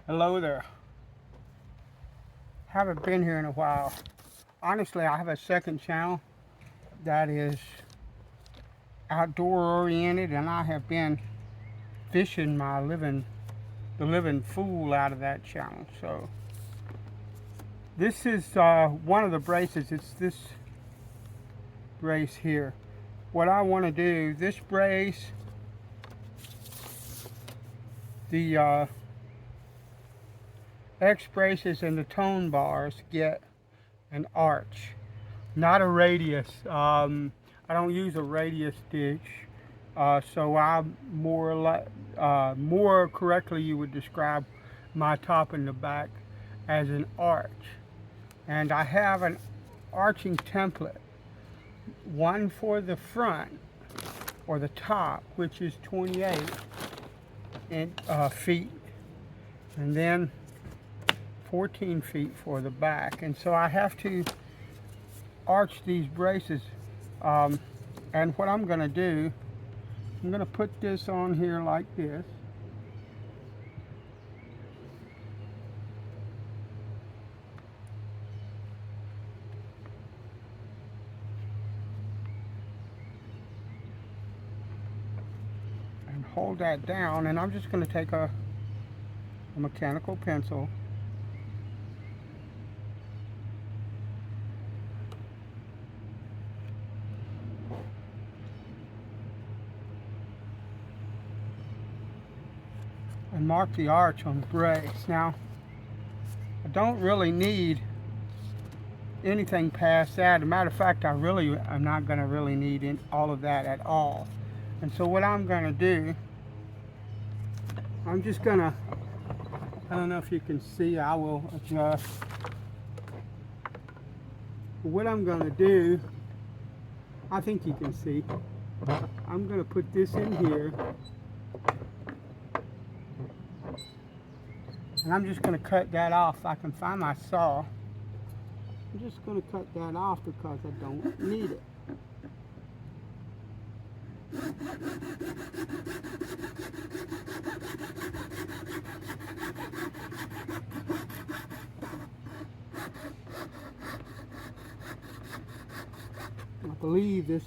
Hello there. Haven't been here in a while. Honestly, I have a second channel that is outdoor oriented, and I have been fishing the living fool out of that channel. So this is one of the braces. It's this brace here. What I want to do, this brace, the X braces and the tone bars get an arch, not a radius. I don't use a radius stitch, so I'm more correctly you would describe my top and the back as an arch. And I have an arching template, one for the front or the top, which is 28 feet, and then 14 feet for the back. And so I have to arch these braces, and what I'm going to do, I'm going to put this on here like this, and hold that down, and I'm just going to take a mechanical pencil and mark the arch on the brace. Now, I don't really need anything past that. As a matter of fact, I'm not going to really need all of that at all. And so what I'm going to do, I'm just going to, I don't know if you can see, I will adjust. What I'm going to do, I think you can see, I'm going to put this in here, and I'm just going to cut that off. If I can find my saw, I'm just going to cut that off because I don't need it. I believe this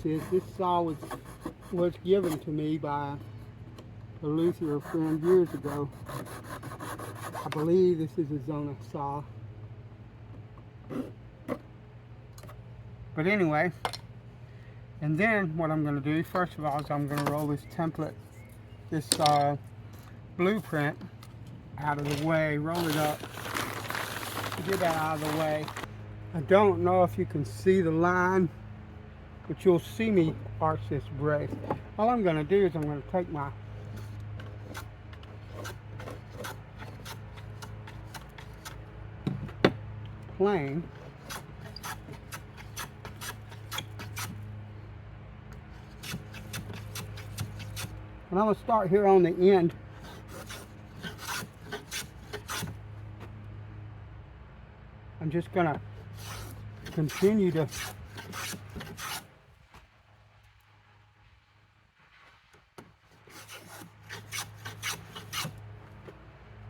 saw was given to me by a luthier friend years ago. I believe this is a Zona saw. But anyway, and then what I'm going to do, first of all, is I'm going to roll this template, this blueprint out of the way, roll it up, get that out of the way. I don't know if you can see the line, but you'll see me arch this brace. All I'm going to do is I'm going to take my plane, and I'm going to start here on the end. I'm just going to continue to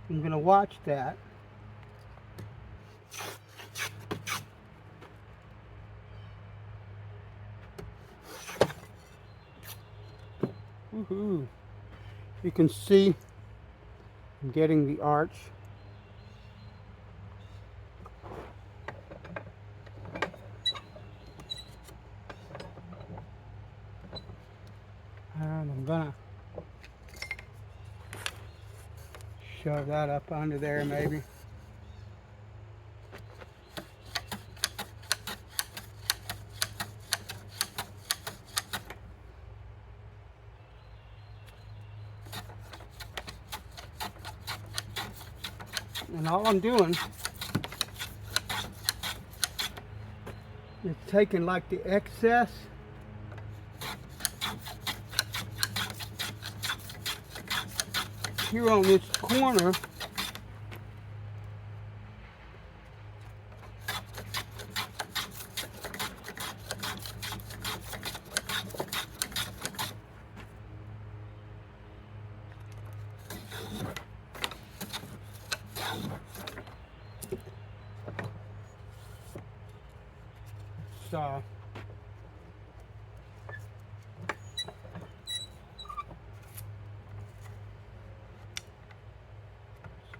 I'm going to watch that. Woohoo! You can see I'm getting the arch. And I'm gonna shove that up under there maybe. And all I'm doing is taking like the excess here on this corner,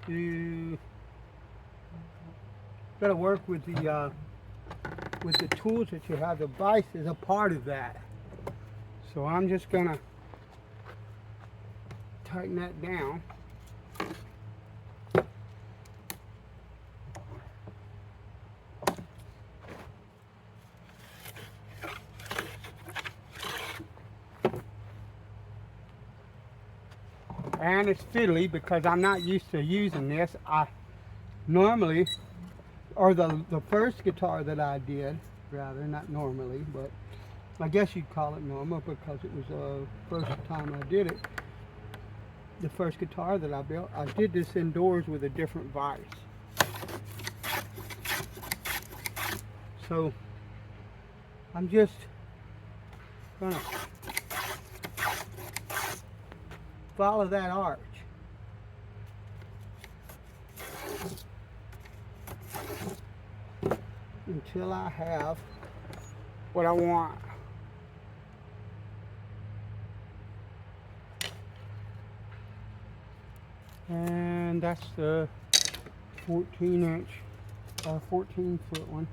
you gotta work with the tools that you have. The vise is a part of that. So I'm just gonna tighten that down. And it's fiddly because I'm not used to using this. I normally, or the first guitar that I did, rather, not normally, but I guess you'd call it normal because it was the first time I did it. The first guitar that I built, I did this indoors with a different vise. So I'm just gonna follow that arch. Until I have what I want. And that's the 14-inch or 14-foot one.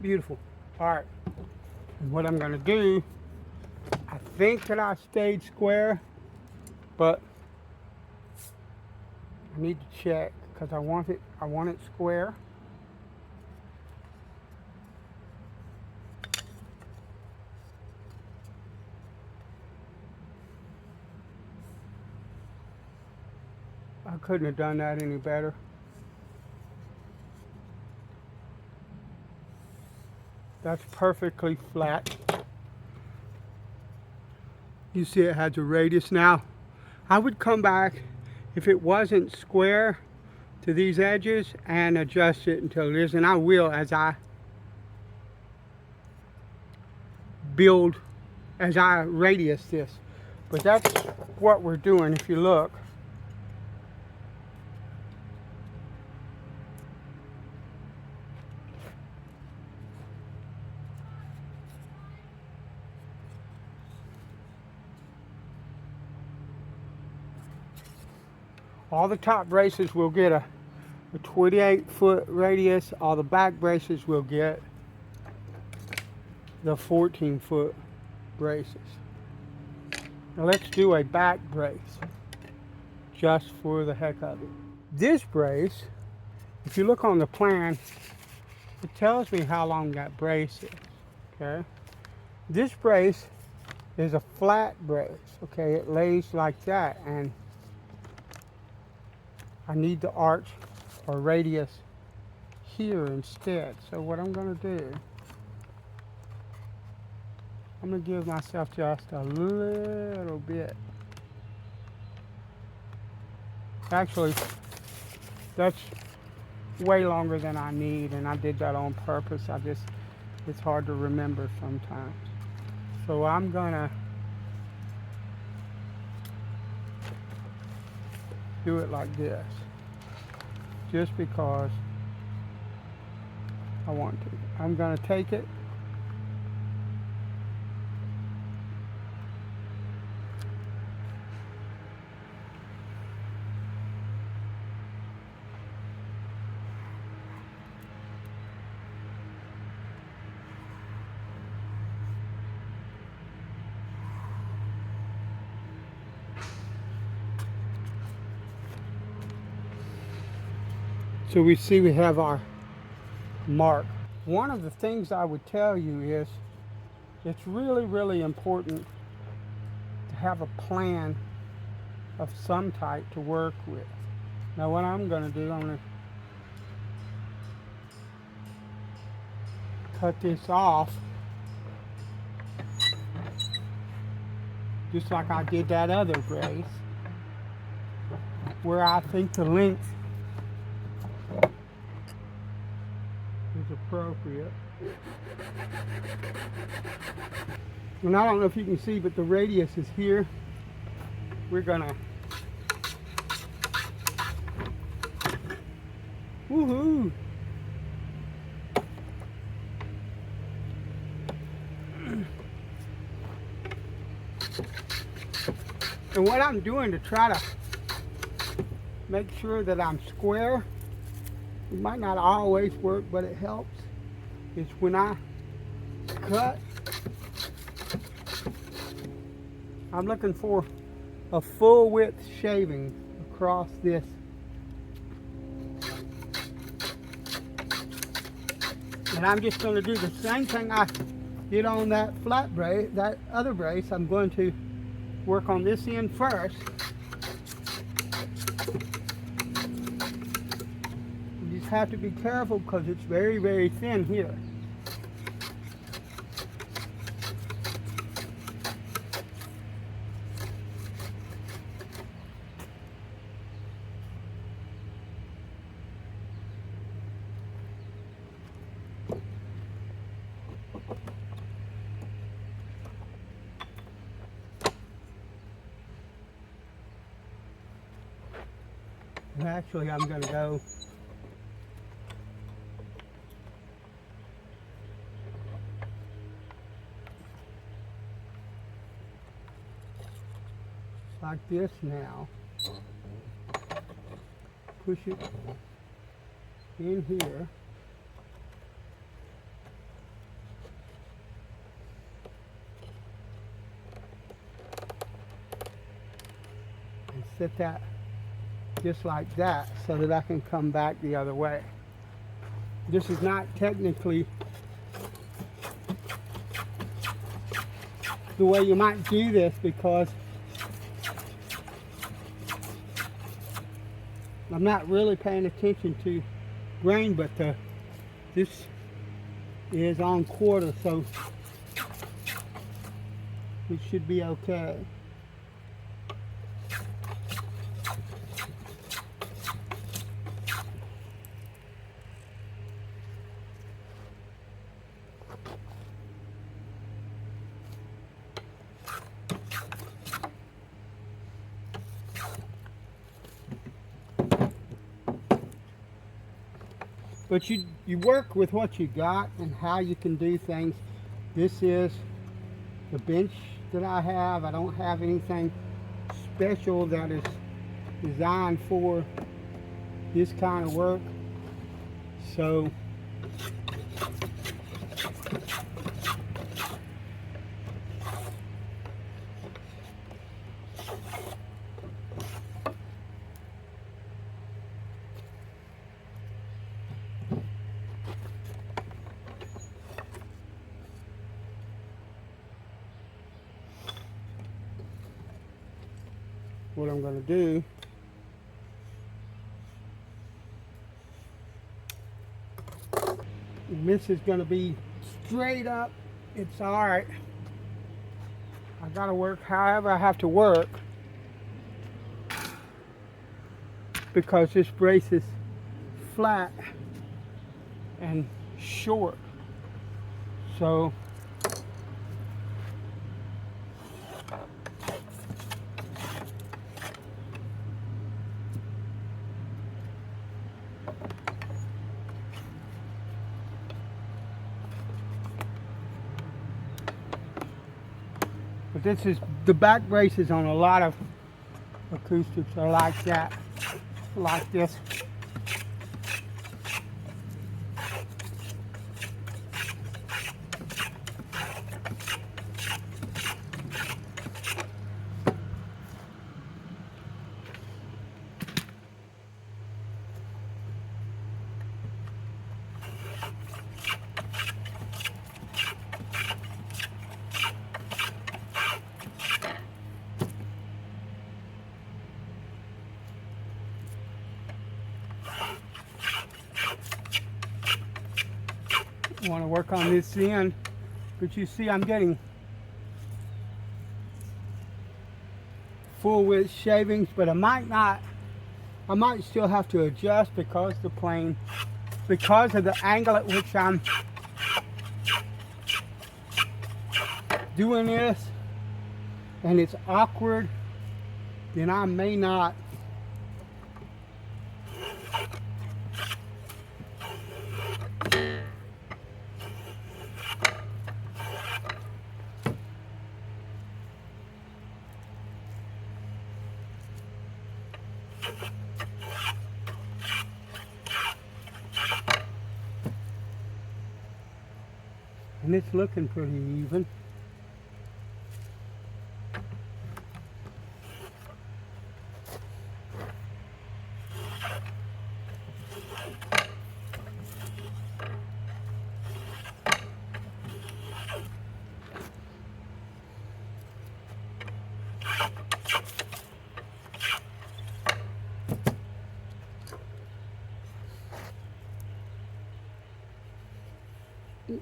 Beautiful. All right. And what I'm going to do, I think that I stayed square, but I need to check because I want it square. I couldn't have done that any better. That's perfectly flat. You see it has a radius. Now, I would come back if it wasn't square to these edges and adjust it until it is, and I will as I build, as I radius this. But that's what we're doing. If you look, all the top braces will get a 28-foot radius. All the back braces will get the 14-foot braces. Now let's do a back brace just for the heck of it. This brace, if you look on the plan, it tells me how long that brace is, okay? This brace is a flat brace, okay? It lays like that, and I need the arch or radius here instead. So what I'm going to do, I'm going to give myself just a little bit. Actually, that's way longer than I need, and I did that on purpose. It's hard to remember sometimes. So I'm going to do it like this, just because I want to. I'm going to take it so we see we have our mark. One of the things I would tell you is it's really, really important to have a plan of some type to work with. Now what I'm going to do, I'm going to cut this off just like I did that other brace, where I think the length is appropriate. And I don't know if you can see, but the radius is here. We're gonna, woohoo! And what I'm doing to try to make sure that I'm square, it might not always work, but it helps, is when I cut, I'm looking for a full width shaving across this. And I'm just going to do the same thing I did on that flat brace, that other brace. I'm going to work on this end first. You just have to be careful because it's very, very thin here. And actually, I'm going to go like this now. Push it in here. And set that just like that so that I can come back the other way. This is not technically the way you might do this because I'm not really paying attention to grain, but this is on quarter, so it should be okay. But you work with what you got and how you can do things. This is the bench that I have. I don't have anything special that is designed for this kind of work. So what I'm going to do this is going to be straight up. It's all right. I got to work however I have to work because this brace is flat and short. So but this is, the back braces on a lot of acoustics are like that, like this. want to work on this end, but you see I'm getting full width shavings, but I might still have to adjust because of the angle at which I'm doing this, and it's awkward, then I may not and it's looking pretty even.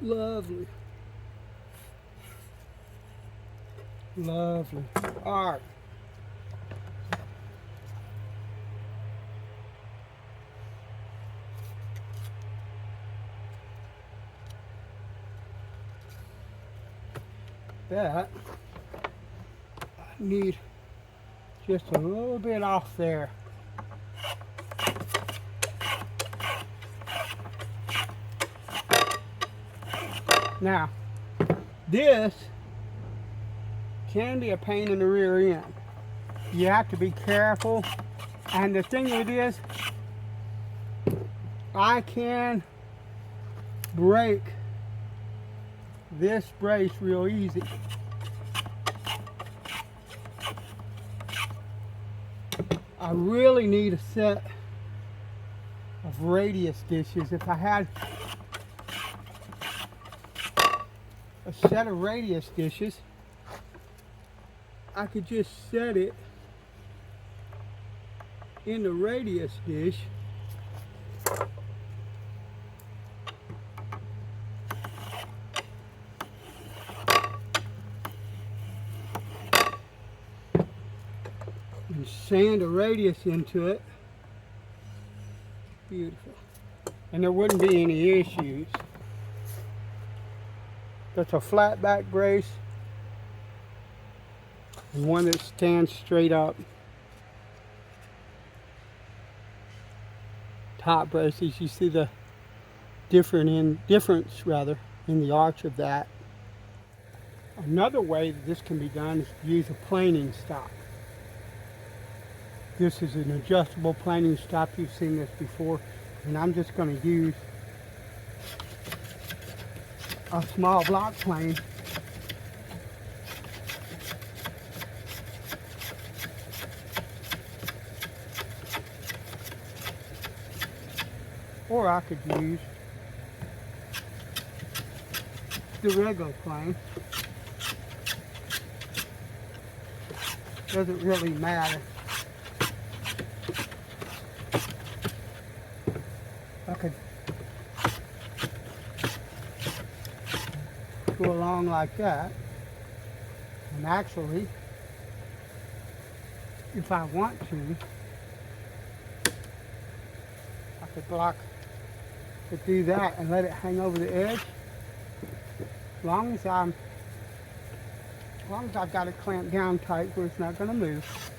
Lovely. Lovely. All right. That I need just a little bit off there. Now, this can be a pain in the rear end. You have to be careful. And the thing with this, I can break this brace real easy. I really need a set of radius dishes. If I had a set of radius dishes, I could just set it in the radius dish and sand a radius into it. Beautiful. And there wouldn't be any issues. That's a flat back brace and one that stands straight up. Top braces, you see the difference in the arch of that. Another way that this can be done is to use a planing stop. This is an adjustable planing stop. You've seen this before, and I'm just going to use a small block plane or I could use the regular plane. Doesn't really matter. I could go along like that, and actually, if I want to, I could do that and let it hang over the edge. As long as I've got it clamped down tight where it's not going to move.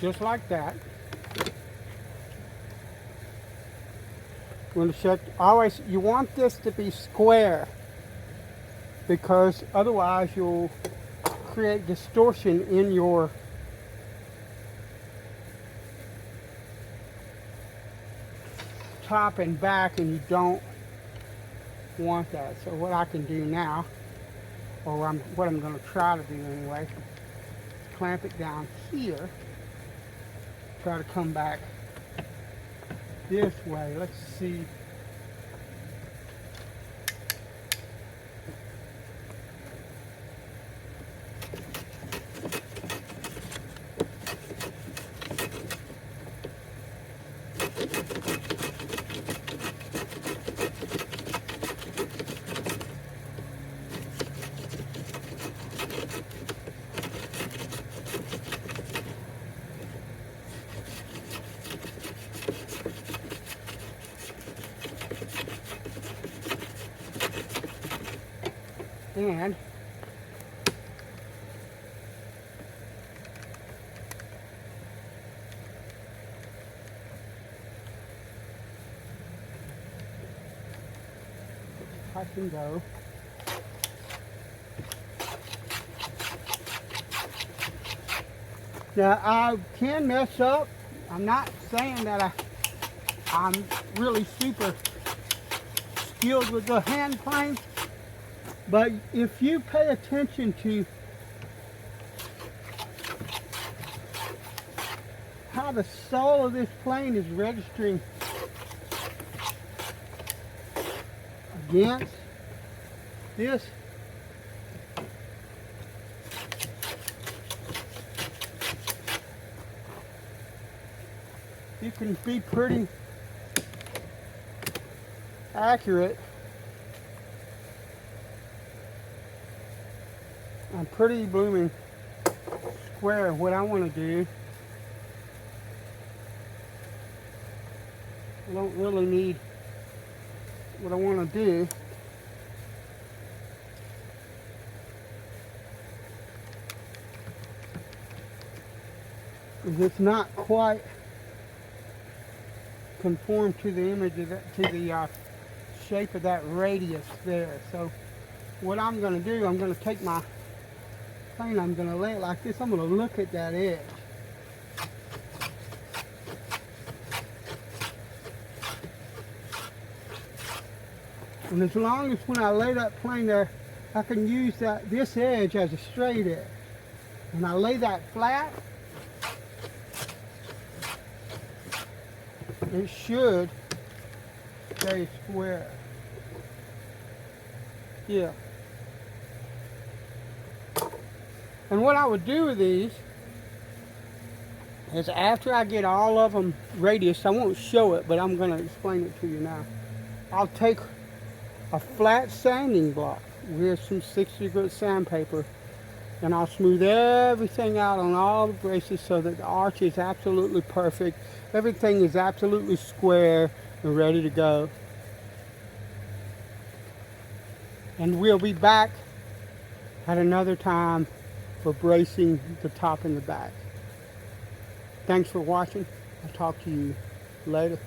Just like that. When always, you want this to be square, because otherwise you'll create distortion in your top and back, and you don't want that. So what I can do now, or what I'm going to try to do anyway, is clamp it down here. Try to come back this way. Let's see. And I can go. Now I can mess up. I'm not saying that I'm really super skilled with the hand plane, but if you pay attention to how the sole of this plane is registering against this, you can be pretty accurate. I'm pretty blooming square. What I want to do, I don't really need, what I want to do is it's not quite conform to the image of that, to the shape of that radius there. So what I'm going to do, I'm going to take my plane, I'm going to lay it like this. I'm going to look at that edge. And as long as when I lay that plane there, I can use this edge as a straight edge. When I lay that flat, it should stay square. Yeah. And what I would do with these is after I get all of them radius, I won't show it, but I'm going to explain it to you now. I'll take a flat sanding block with some 60 grit sandpaper, and I'll smooth everything out on all the braces so that the arch is absolutely perfect. Everything is absolutely square and ready to go. And we'll be back at another time for bracing the top and the back. Thanks for watching. I'll talk to you later.